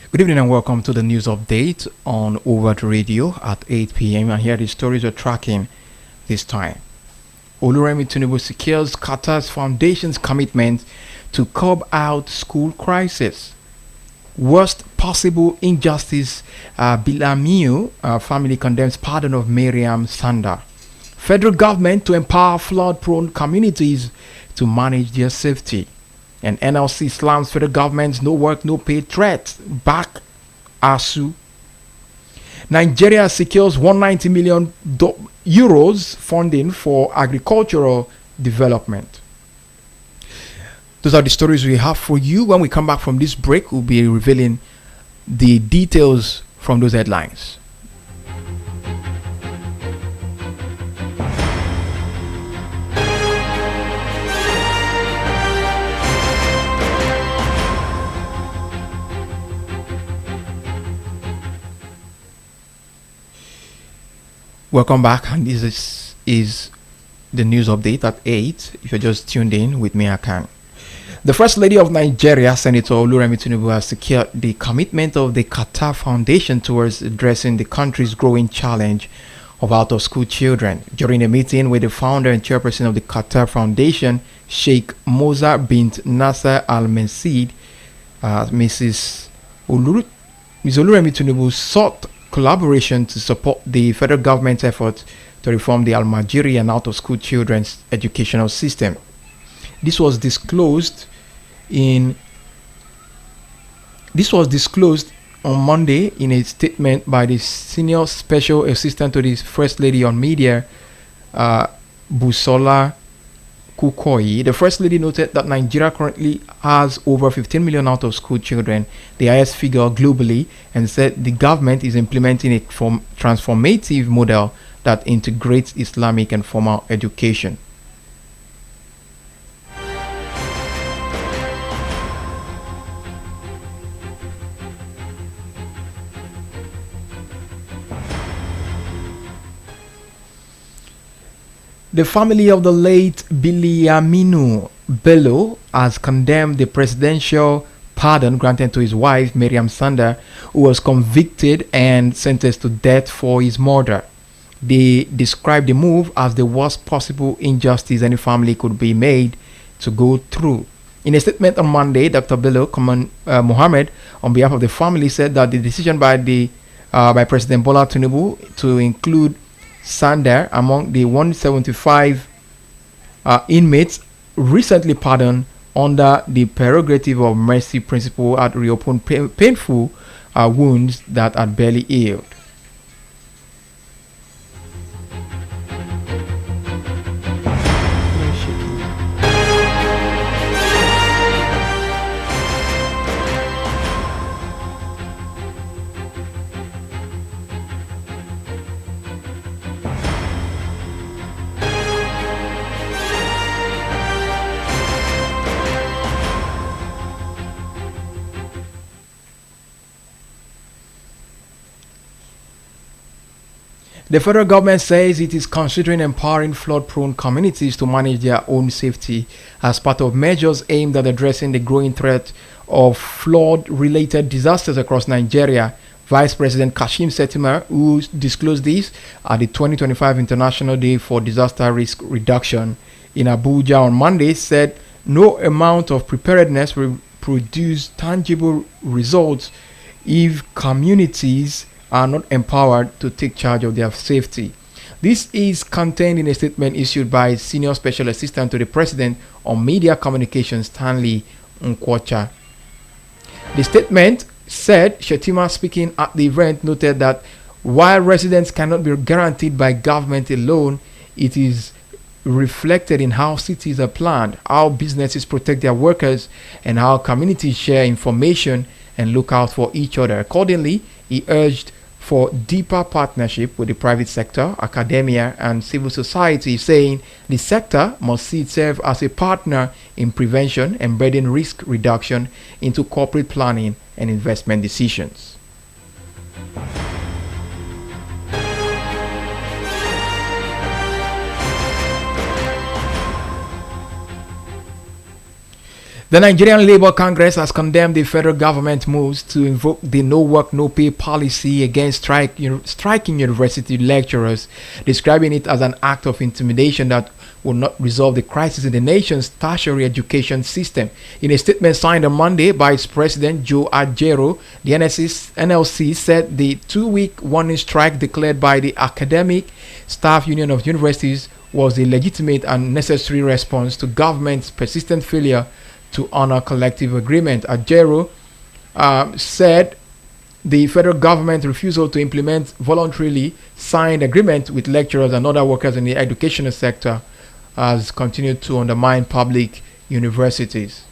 Good evening and welcome to the news update on Overt Radio at 8 p.m. And here are the stories we're tracking this time. Oluremi Tinubu secures Qatar's foundation's commitment to curb out school crisis. Worst possible injustice, Bilamiu family condemns pardon of Miriam Sanda. Federal government to empower flood-prone communities to manage their safety. And NLC slams federal government's no work, no pay threat back ASU. Nigeria secures 190 million euros funding for agricultural development. Those are the stories we have for you. When we come back from this break, we'll be revealing the details from those headlines. Welcome back, and this is the news update at 8. If you're just tuned in with me, Akan. The First Lady of Nigeria, Senator Oluremi Tinubu, has secured the commitment of the Qatar Foundation towards addressing the country's growing challenge of out-of-school children. During a meeting with the founder and chairperson of the Qatar Foundation, Sheikh Moza bint Nasser Al-Mensid, Ms. Oluremi Tinubu sought collaboration to support the federal government's efforts to reform the Almajiri and out-of-school children's educational system. This was disclosed on Monday in a statement by the Senior Special Assistant to the First Lady on Media, Busola Kukoyi. The First Lady noted that Nigeria currently has over 15 million out-of-school children, the highest figure globally, and said the government is implementing a transformative model that integrates Islamic and formal education. The family of the late Biliaminu Bello has condemned the presidential pardon granted to his wife, Miriam Sanda, who was convicted and sentenced to death for his murder. They described the move as the worst possible injustice any family could be made to go through. In a statement on Monday, Dr. Bello Mohammed, on behalf of the family, said that the decision by President Bola Tinubu to include Sanda among the 175 inmates recently pardoned under the prerogative of mercy principle had reopened painful wounds that had barely healed. The federal government says it is considering empowering flood-prone communities to manage their own safety as part of measures aimed at addressing the growing threat of flood-related disasters across Nigeria. Vice President Kashim Shettima, who disclosed this at the 2025 International Day for Disaster Risk Reduction in Abuja on Monday, said no amount of preparedness will produce tangible results if communities are not empowered to take charge of their safety. This is contained in a statement issued by Senior Special Assistant to the President on Media Communications, Stanley Nkwocha. The statement said Shettima, speaking at the event, noted that while residents cannot be guaranteed by government alone, it is reflected in how cities are planned, how businesses protect their workers, and how communities share information and look out for each other. Accordingly, he urged for deeper partnership with the private sector, academia, and civil society, saying the sector must see itself as a partner in prevention, embedding risk reduction into corporate planning and investment decisions. The Nigerian Labour Congress has condemned the federal government moves to invoke the no work, no pay policy against striking university lecturers, describing it as an act of intimidation that will not resolve the crisis in the nation's tertiary education system. In a statement signed on Monday by its president, Joe Ajero, the NLC said the 2-week warning strike declared by the Academic Staff Union of Universities was a legitimate and necessary response to government's persistent failure to honor collective agreement. Ajero said the federal government refusal to implement voluntarily signed agreement with lecturers and other workers in the educational sector has continued to undermine public universities.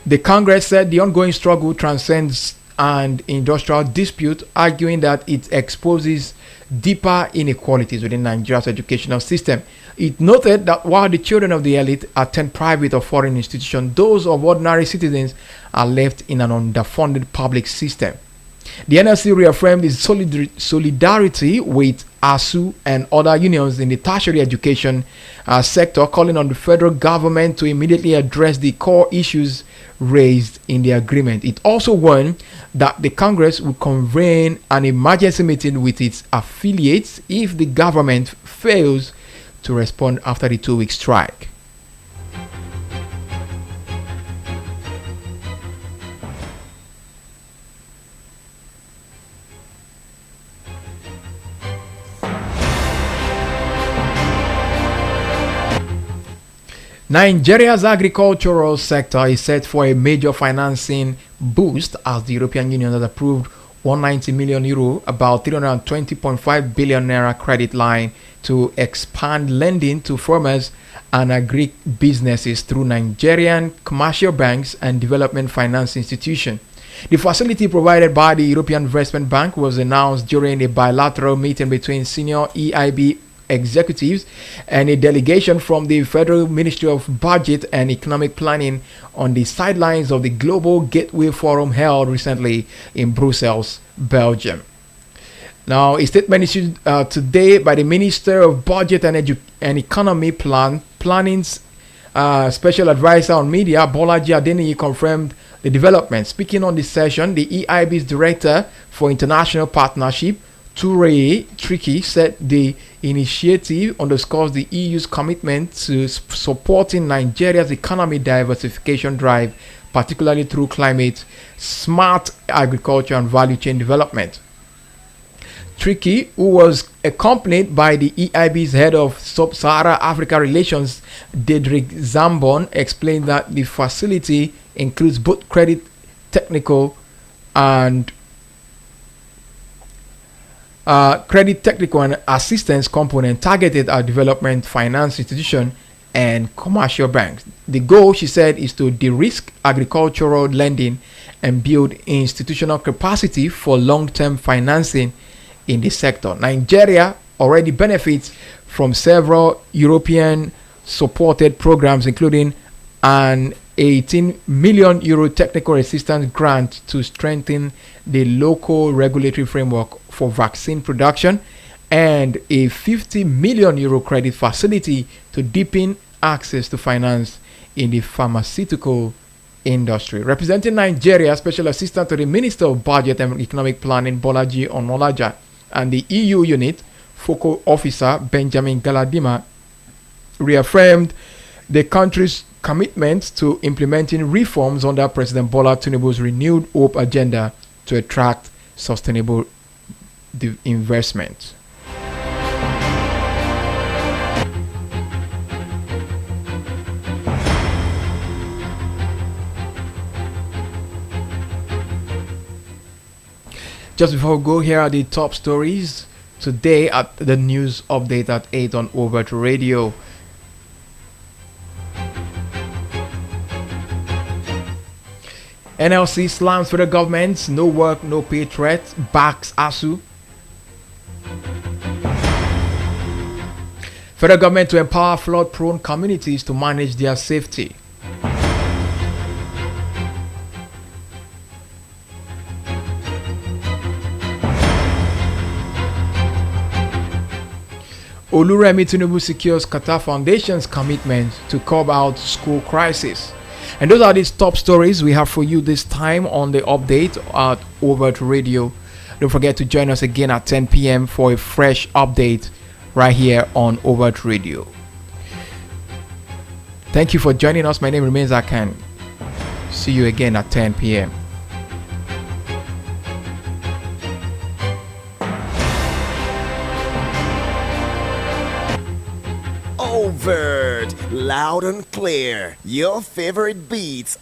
The Congress said the ongoing struggle transcends an industrial dispute, arguing that it exposes deeper inequalities within Nigeria's educational system. It noted that while the children of the elite attend private or foreign institutions, those of ordinary citizens are left in an underfunded public system. The NLC reaffirmed its solidarity with ASU and other unions in the tertiary education sector, calling on the federal government to immediately address the core issues raised in the agreement. It also warned that the Congress would convene an emergency meeting with its affiliates if the government fails to respond after the 2-week strike. Nigeria's agricultural sector is set for a major financing boost as the European Union has approved €190 million, about 320.5 billion naira credit line to expand lending to farmers and agri businesses through Nigerian commercial banks and development finance institutions. The facility provided by the European Investment Bank was announced during a bilateral meeting between senior EIB executives and a delegation from the Federal Ministry of Budget and Economic Planning on the sidelines of the Global Gateway Forum held recently in Brussels, Belgium. Now, a statement issued today by the Minister of Budget and Economy Planning's Special Advisor on Media, Bolaji Adeniyi, confirmed the development. Speaking on the session, the EIB's Director for International Partnership, Ture Tricky, said the initiative underscores the EU's commitment to supporting Nigeria's economy diversification drive, particularly through climate, smart agriculture and value chain development. Tricky, who was accompanied by the EIB's head of Sub-Sahara Africa Relations, Dedrick Zambon, explained that the facility includes both technical and assistance component targeted at development finance institutions and commercial banks. The goal, she said, is to de-risk agricultural lending and build institutional capacity for long-term financing in the sector. Nigeria already benefits from several European supported programs, including an €18 million technical assistance grant to strengthen the local regulatory framework for vaccine production and a €50 million credit facility to deepen access to finance in the pharmaceutical industry. Representing Nigeria, Special Assistant to the Minister of Budget and Economic Planning, Bolaji Onolaja, and the EU unit, Focal Officer Benjamin Galadima, reaffirmed the country's commitment to implementing reforms under President Bola Tinubu's renewed hope agenda to attract sustainable investment. Just before we go, here are the top stories today at the news update at 8 on Overt Radio. NLC slams federal government's no work, no pay threat, backs ASU. Federal government to empower flood-prone communities to manage their safety. Oluremi Tinubu secures Qatar Foundation's commitment to curb out school crisis. And those are these top stories we have for you this time on the update at Overt Radio. Don't forget to join us again at 10 p.m. for a fresh update right here on Overt Radio. Thank you for joining us. My name remains Akan. See you again at 10 p.m. Overt, loud and clear. Your favorite beats.